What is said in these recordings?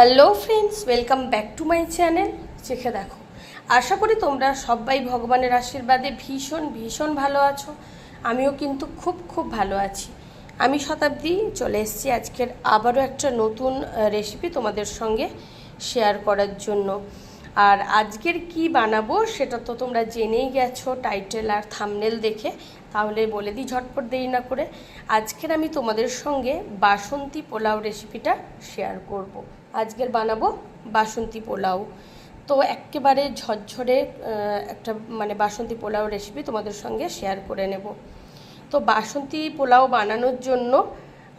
Hello friends, welcome back to my channel চেখে দেখো। আশা করি তোমরা সবাই ভগবানের আশীর্বাদে ভীষণ ভীষণ ভালো আছো। আমিও কিন্তু খুব ভালো আছি। আমি শতাব্দী চলে এসেছি আজকের আবারও একটা নতুন রেসিপি তোমাদের সঙ্গে শেয়ার করার জন্য। আর আজকের কি বানাবো সেটা তো তোমরা জেনেই গেছো টাইটেল আর থাম্বনেল দেখে। তাহলে বলে দিই ঝটপট দেরি না করে, আজকের আমি তোমাদের সঙ্গে বাসন্তী পোলাও রেসিপিটা শেয়ার করব। আজকের বানাবো বাসন্তী পোলাও। তো একেবারে ঝরঝরে একটা বাসন্তী পোলাও রেসিপি তোমাদের সঙ্গে শেয়ার করে নেব। তো বাসন্তী পোলাও বানানোর জন্য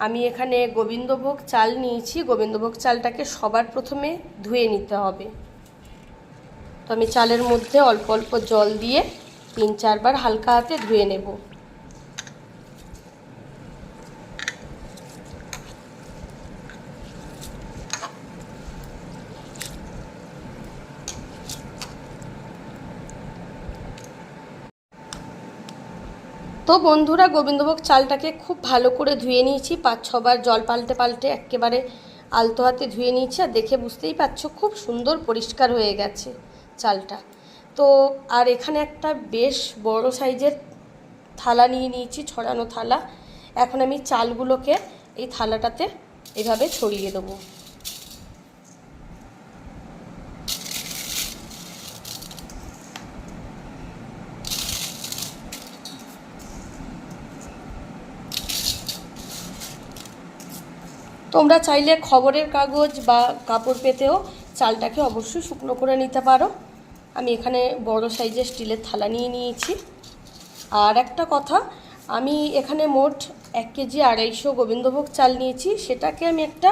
আমি এখানে গোবিন্দভোগ চাল নিয়েছি। গোবিন্দভোগ চালটাকে সবার প্রথমে ধুয়ে নিতে হবে। তো আমি চালের মধ্যে অল্প অল্প জল দিয়ে 3-4 বার হালকা হাতে ধুয়ে নেব। তো বন্ধুরা, গোবিন্দভোগ চালটাকে খুব ভালো করে ধুয়ে নিয়েছি। 5-6 বার জল পাল্টে পাল্টে একেবারে আলতো হাতে ধুয়ে নিয়েছি। আর দেখে বুঝতেই পারছো খুব সুন্দর পরিষ্কার হয়ে গেছে চালটা। তো আর এখানে একটা বেশ বড় সাইজের থালা নিয়ে নিয়েছি, ছড়ানো থালা। এখন আমি চালগুলোকে এই থালাটাতে এভাবে ছড়িয়ে দেবো। তোমরা চাইলে খবরের কাগজ বা কাপড় পেতেও চালটাকে অবশ্যই শুকনো করে নিতে পারো। আমি এখানে বড় সাইজের স্টিলের থালা নিয়ে নিয়েছি। আর একটা কথা, আমি এখানে মোট 1 কেজি 250 গোবিন্দভোগ চাল নিয়েছি। সেটাকে আমি একটা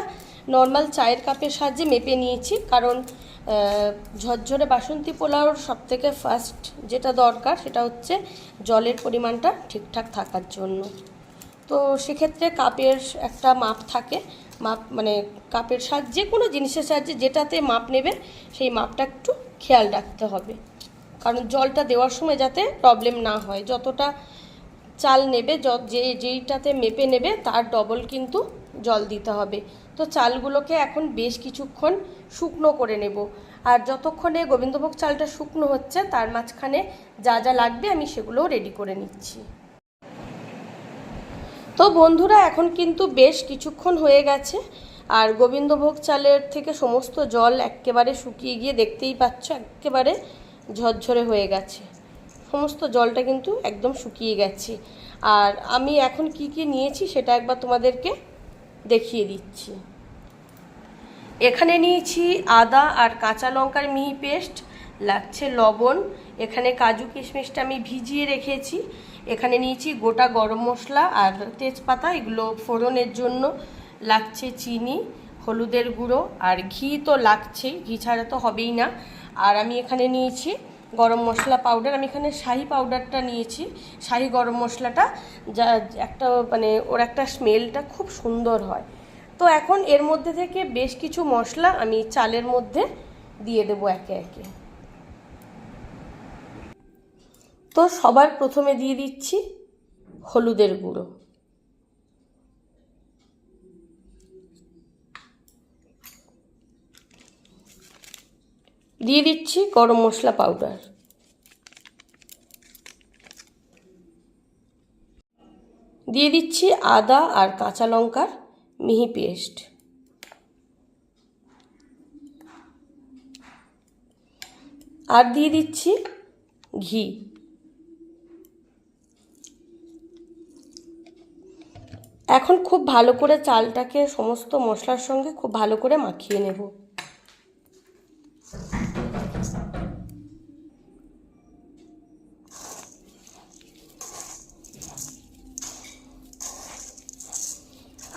নর্মাল চায়ের কাপের সাহায্যে মেপে নিয়েছি, কারণ ঝরঝরে বাসন্তী পোলাওর সবথেকে ফার্স্ট যেটা দরকার সেটা হচ্ছে জলের পরিমাণটা ঠিকঠাক থাকার জন্য। তো সেক্ষেত্রে কাপের একটা মাপ থাকে, মাপ কাপের সাহায্যে, কোনো জিনিসের সাহায্যে যেটাতে মাপ নেবে সেই মাপটা একটু খেয়াল রাখতে হবে, কারণ জলটা দেওয়ার সময় যাতে প্রবলেম না হয়। যতটা চাল নেবে, যেইটাতে মেপে নেবে তার ডবল কিন্তু জল দিতে হবে। তো চালগুলোকে এখন বেশ কিছুক্ষণ শুকনো করে নেব। আর যতক্ষণে গোবিন্দভোগ চালটা শুকনো হচ্ছে তার মাঝখানে যা যা লাগবে আমি সেগুলোও রেডি করে নিচ্ছি। তো বন্ধুরা, এখন কিন্তু বেশ কিছুক্ষণ হয়ে গেছে। আর গোবিন্দভোগ চালের থেকে সমস্ত জল একেবারে শুকিয়ে গিয়ে দেখতেই পাচ্ছ একেবারে ঝরঝরে হয়ে গেছে। সমস্ত জলটা কিন্তু একদম শুকিয়ে গেছে। আর আমি এখন কি কি নিয়েছি সেটা একবার তোমাদেরকে দেখিয়ে দিচ্ছি। এখানে নিয়েছি আদা আর কাঁচা লঙ্কার মিহি পেস্ট, লাগছে লবণ, এখানে কাজু কিশমিশটা আমি ভিজিয়ে রেখেছি, এখানে নিয়েছি গোটা গরম মশলা আর তেজপাতা, এগুলো ফোড়নের জন্য, লাগছে চিনি, হলুদের গুঁড়ো আর ঘি তো লাগছেই, ঘি ছাড়া তো হবেই না। আর আমি এখানে নিয়েছি গরম মশলা পাউডার। আমি এখানে শাহি পাউডারটা নিয়েছি। শাহি গরম মশলাটা যা একটা ওর একটা স্মেলটা খুব সুন্দর হয়। তো এখন এর মধ্যে থেকে বেশ কিছু মশলা আমি চালের মধ্যে দিয়ে দেবো একে একে। তো সবার প্রথমে দিয়ে দিচ্ছি হলুদের গুঁড়ো, দিয়ে দিচ্ছি গরম মশলা পাউডার, দিয়ে দিচ্ছি আদা আর কাঁচা লঙ্কার মিহি পেস্ট, আর দিয়ে দিচ্ছি ঘি। এখন খুব ভালো করে চালটাকে সমস্ত মশলার সঙ্গে খুব ভালো করে মাখিয়ে নেব।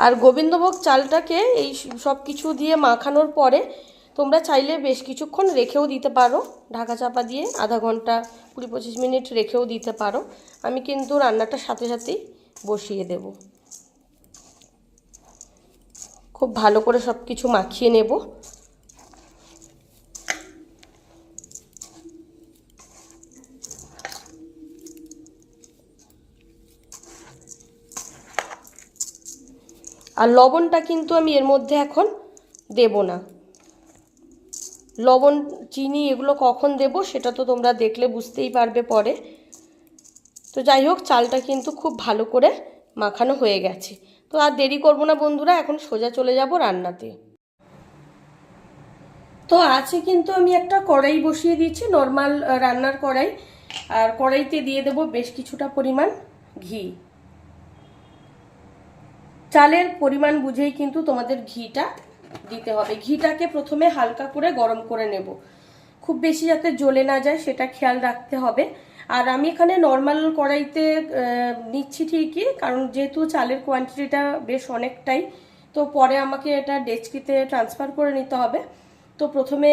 আর গোবিন্দভোগ চালটাকে এই সব কিছু দিয়ে মাখানোর পরে তোমরা চাইলে বেশ কিছুক্ষণ রেখেও দিতে পারো, ঢাকা চাপা দিয়ে আধা ঘন্টা 20-25 মিনিট রেখেও দিতে পারো। আমি কিন্তু রান্নাটা সাথে সাথেই বসিয়ে দেব। খুব ভালো করে সব কিছু মাখিয়ে নেব। আর লবণটা কিন্তু আমি এর মধ্যে এখন দেব না, লবণ চিনি এগুলো কখন দেব সেটা তো তোমরা দেখলে বুঝতেই পারবে পরে। তো যাই হোক, চালটা কিন্তু খুব ভালো করে মাখানো হয়ে গেছে। তো আর দেরি করব না বন্ধুরা, এখন সোজা চলে যাব রান্নাতে। তো আছে কিন্তু আমি একটা কড়াই বসিয়ে দিয়েছি, নর্মাল রান্নার কড়াই। আর কড়াইতে দিয়ে দেব বেশ কিছুটা পরিমাণ ঘি। চালের পরিমাণ বুঝেই কিন্তু তোমাদের ঘিটা দিতে হবে। ঘিটাকে প্রথমে হালকা করে গরম করে নেব, খুব বেশি যাতে জ্বলে না যায় সেটা খেয়াল রাখতে হবে। আর আমি এখানে নর্মাল কড়াইতে নিচ্ছি ঠিকই, কারণ যেহেতু চালের কোয়ান্টিটিটা বেশ অনেকটাই, তো পরে আমাকে এটা ডেচকিতে ট্রান্সফার করে নিতে হবে। তো প্রথমে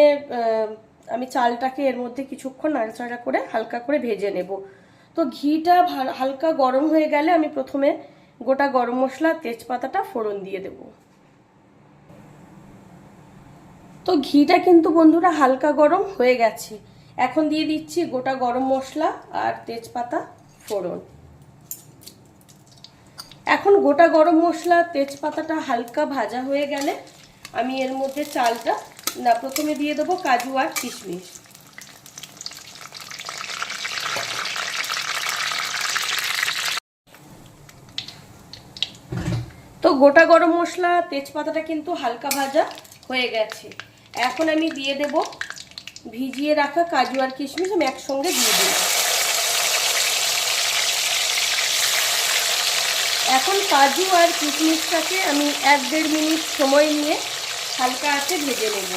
আমি চালটাকে এর মধ্যে কিছুক্ষণ নাড়াচাড়া করে হালকা করে ভেজে নেব। তো ঘিটা হালকা গরম হয়ে গেলে আমি প্রথমে গোটা গরম মশলা তেজপাতাটা ফোড়ন দিয়ে দেব। তো ঘিটা কিন্তু বন্ধুরা হালকা গরম হয়ে গেছে, এখন দিয়ে দিচ্ছি গোটা গরম মশলা আর তেজপাতা ফোড়ন। এখন গোটা গরম মশলা তেজপাতাটা হালকা ভাজা হয়ে গেলে আমি এর মধ্যে চালটা প্রথমে দিয়ে দেবো কাজু আর কিশমিশ। তো গোটা গরম মশলা তেজপাতাটা কিন্তু হালকা ভাজা হয়ে গেছে, এখন আমি দিয়ে দেব ভিজিয়ে রাখা কাজু আর কিশমিশ, আমি একসঙ্গে দিয়ে দিই। এখন কাজু আর কিশমিশটাকে আমি 1-1.5 মিনিট সময় নিয়ে হালকা আঁচে ভেজে নেব।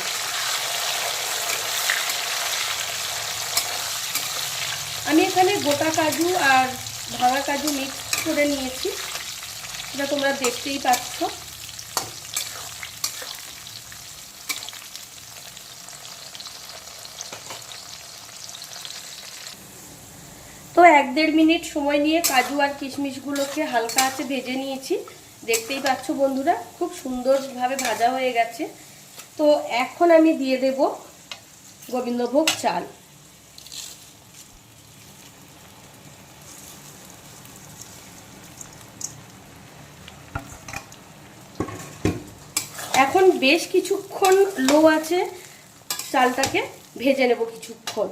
আমি এখানে গোটা কাজু আর ভাঙা কাজু মিক্স করে নিয়েছি, এটা তোমরা দেখতেই পাচ্ছ। তো 1-1.5 মিনিট সময় নিয়ে কাজু আর কিশমিশগুলোকে হালকা আঁচে ভেজে নিয়েছি, দেখতেই পাচ্ছ বন্ধুরা খুব সুন্দরভাবে ভাজা হয়ে গেছে। তো এখন আমি দিয়ে দেব গোবিন্দভোগ চাল। এখন বেশ কিছুক্ষণ লো আছে চালটাকে ভেজে নেব কিছুক্ষণ।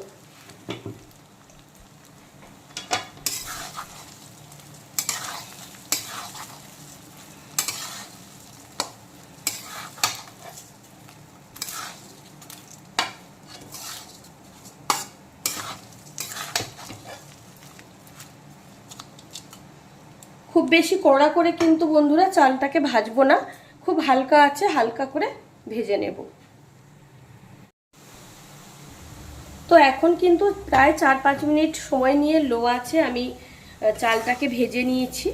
খুব বেশি কড়া করে কিন্তু বন্ধুরা চালটাকে ভাজবো না, খুব হালকা আছে হালকা করে ভেজে নেব। তো এখন কিন্তু প্রায় 4-5 মিনিট সময় নিয়ে লো আছে আমি চালটাকে ভেজে নিয়েছি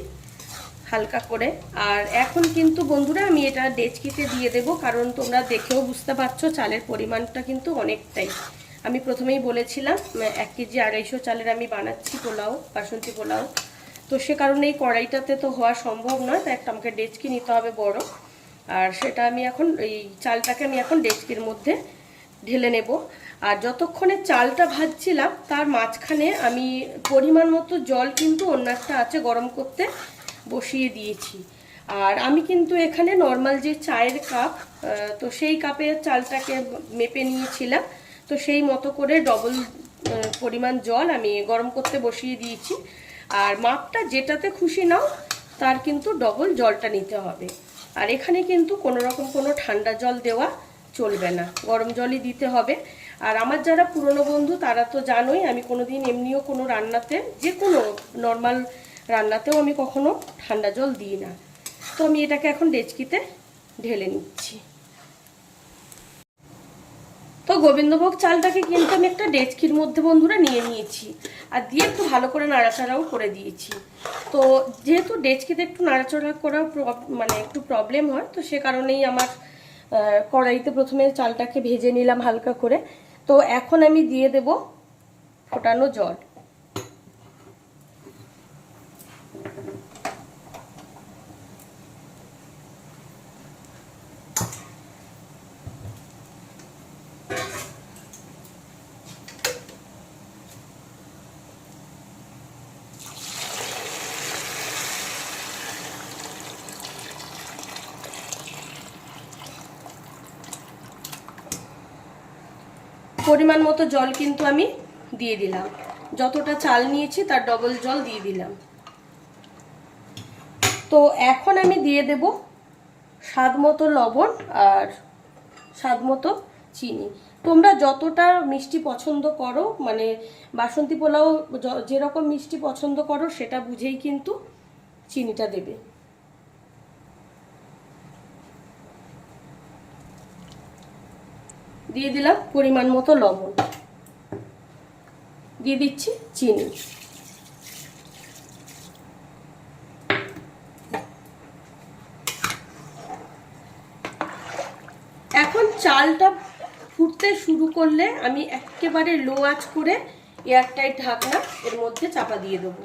হালকা করে। আর এখন কিন্তু বন্ধুরা আমি এটা ডেচকিতে দিয়ে দেব, কারণ তোমরা দেখেও বুঝতে পারছো চালের পরিমাণটা কিন্তু অনেকটাই। আমি প্রথমেই বলেছিলাম 1 কেজি 250 চালের আমি বানাচ্ছি পোলাও, বাসন্তী পোলাও। তো সে কারণে এই কড়াইটাতে তো হওয়া সম্ভব নয়, তাই একটা আমাকে ডেচকি নিতে হবে বড়। আর সেটা আমি এখন এই চালটাকে আমি এখন ডেচকির মধ্যে ঢেলে নেব। আর যতক্ষণে চালটা ভাজছিলাম তার মাঝখানে আমি পরিমাণ মতো জল কিন্তু অন্য একটা আছে গরম করতে বসিয়ে দিয়েছি। আর আমি কিন্তু এখানে নর্মাল যে চায়ের কাপ, তো সেই কাপে চালটাকে মেপে নিয়েছিলাম, তো সেই মতো করে ডবল পরিমাণ জল আমি গরম করতে বসিয়ে দিয়েছি। আর মাপটা যেটাতে খুশি নাও তার কিন্তু ডবল জলটা নিতে হবে। আর এখানে কিন্তু কোনো রকম কোনো ঠান্ডা জল দেওয়া চলবে না, গরম জলই দিতে হবে। আর আমার যারা পুরনো বন্ধু তারা তো জানোই আমি কোনোদিন এমনিও কোনো রান্নাতে, যে কোনো নর্মাল রান্নাতেও আমি কখনো ঠান্ডা জল দিই না। তো আমি এটাকে এখন ডেচকিতে ঢেলে নিচ্ছি। তো গোবিন্দভোগ চালটাকে কিন্তু আমি একটা ডেচকির মধ্যে বন্ধুরা নিয়ে নিয়েছি, আর দিয়ে একটু ভালো করে নাড়াচাড়াও করে দিয়েছি। তো যেহেতু ডেচকিতে একটু নাড়াচাড়া করা মানে একটু প্রবলেম হয়, তো সে কারণেই আমার কড়াইতে প্রথমে চালটাকে ভেজে নিলাম হালকা করে। তো এখন আমি দিয়ে দেব ফোটানো জল। পরিমাণ মতো জল কিন্তু আমি দিয়ে দিলাম, যতটা চাল নিয়েছি তার ডবল জল দিয়ে দিলাম। তো এখন আমি দিয়ে দেব স্বাদ মতো লবণ আর স্বাদ মতো চিনি। তোমরা যতটা মিষ্টি পছন্দ করো, মানে বাসন্তী পোলাও যেরকম মিষ্টি পছন্দ করো সেটা বুঝেই কিন্তু চিনিটা দেবে। দিয়ে দিলাম পরিমাণ মতো লবণ, দিয়ে দিচ্ছি চিনি। এখন চালটা ফুটতে শুরু করলে আমি একেবারে লো আঁচ করে এয়ারটাইট ঢাকনা এর মধ্যে চাপা দিয়ে দেবো।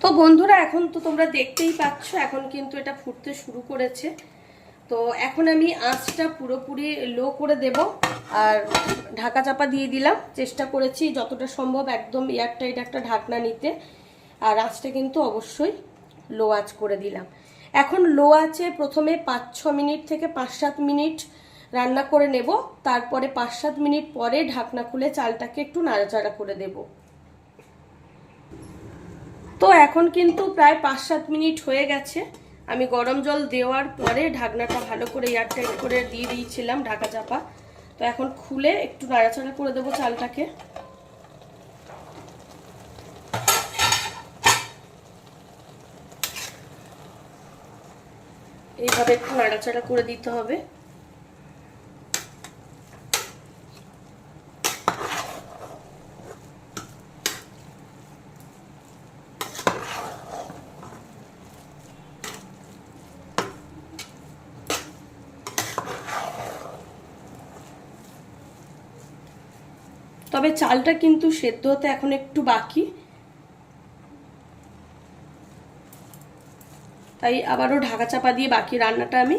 তো বন্ধুরা, এখন তো তোমরা দেখতেই পাচ্ছ এখন কিন্তু এটা ফুটতে শুরু করেছে। তো এখন আমি আঁচটা পুরোপুরি লো করে দেব আর ঢাকা চাপা দিয়ে দিলাম। চেষ্টা করেছি যতটা সম্ভব একদম এয়ারটাইট একটা ঢাকনা নিতে, আর আঁচটা কিন্তু অবশ্যই লো আঁচ করে দিলাম। এখন লো আঁচে প্রথমে 5-6 মিনিট থেকে 5-7 মিনিট রান্না করে নেব, তারপরে 5-7 মিনিট পরে ঢাকনা খুলে চালটাকে একটু নাড়াচাড়া করে দেব। তো এখন কিন্তু প্রায় 5-7 মিনিট হয়ে গেছে। আমি গরম জল দেওয়ার পরে ঢাকনাটা ভালো করে এয়ারটাইট করে দিয়ে দিয়েছিলাম ঢাকা চাপা। তো এখন খুলে একটু নাড়াচাড়া করে দেবো চালটাকে। এইভাবে একটু নাড়াচাড়া করে দিতে হবে। তবে চালটা কিন্তু সেদ্ধ হতে এখন একটু বাকি, তাই আবারও ঢাকা চাপা দিয়ে বাকি রান্নাটা আমি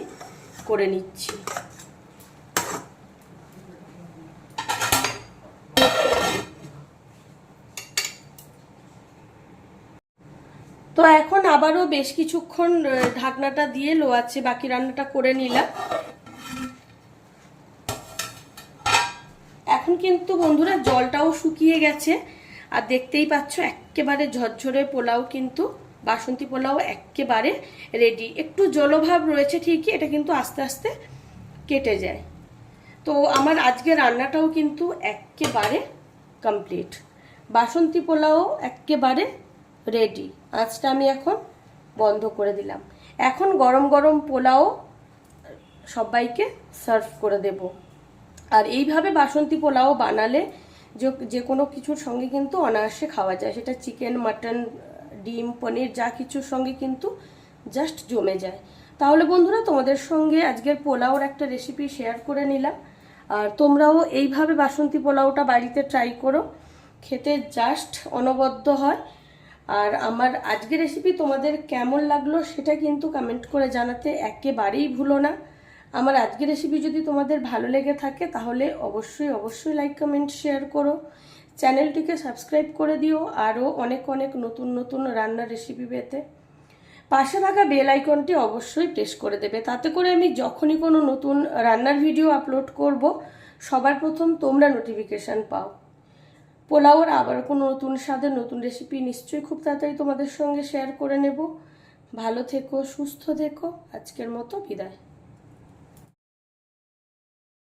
করে নিচ্ছি। তো এখন আবারও বেশ কিছুক্ষণ ঢাকনাটা দিয়ে লো আছে বাকি রান্নাটা করে নিলাম। এখন কিন্তু বন্ধুরা জলটাও শুকিয়ে গেছে, আর দেখতেই পাচ্ছ একেবারে ঝরঝরে পোলাও কিন্তু বাসন্তী পোলাও একেবারে রেডি। একটু জলভাব রয়েছে ঠিকই, এটা কিন্তু আস্তে আস্তে কেটে যায়। তো আমার আজকে রান্নাটাও কিন্তু একেবারে কমপ্লিট, বাসন্তী পোলাও একেবারে রেডি। আঁচটা আমি এখন বন্ধ করে দিলাম। এখন গরম গরম পোলাও সবাইকে সার্ভ করে দেব। আর এইভাবে বাসন্তী পোলাও বানালে যে কোনো কিছুর সঙ্গে কিন্তু অনায়াসে খাওয়া যায়, সেটা চিকেন, মাটন, ডিম, পনির যা কিছুর সঙ্গে কিন্তু জাস্ট জমে যায়। তাহলে বন্ধুরা, তোমাদের সঙ্গে আজকের পোলাওর একটা রেসিপি শেয়ার করে নিলাম। আর তোমরাও এইভাবে বাসন্তী পোলাওটা বাড়িতে ট্রাই করো, খেতে জাস্ট অনবদ্য হয়। আর আমার আজকের রেসিপি তোমাদের কেমন লাগলো সেটা কিন্তু কমেন্ট করে জানাতে একেবারেই ভুলো না। আমার আজকের রেসিপি যদি তোমাদের ভালো লেগে থাকে তাহলে অবশ্যই লাইক, কমেন্ট, শেয়ার করো। চ্যানেলটিকে সাবস্ক্রাইব করে দিও আরও অনেক অনেক নতুন নতুন রান্নার রেসিপি পেতে। পাশে থাকা বেল আইকনটি অবশ্যই প্রেস করে দেবে, তাতে করে আমি যখনই কোনো নতুন রান্নার ভিডিও আপলোড করব সবার প্রথম তোমরা নোটিফিকেশান পাও। পোলাওর আবার কোনো নতুন স্বাদের নতুন রেসিপি নিশ্চয়ই খুব তাড়াতাড়ি তোমাদের সঙ্গে শেয়ার করে নেব। ভালো থেকো, সুস্থ থেকো, আজকের মতো বিদায়।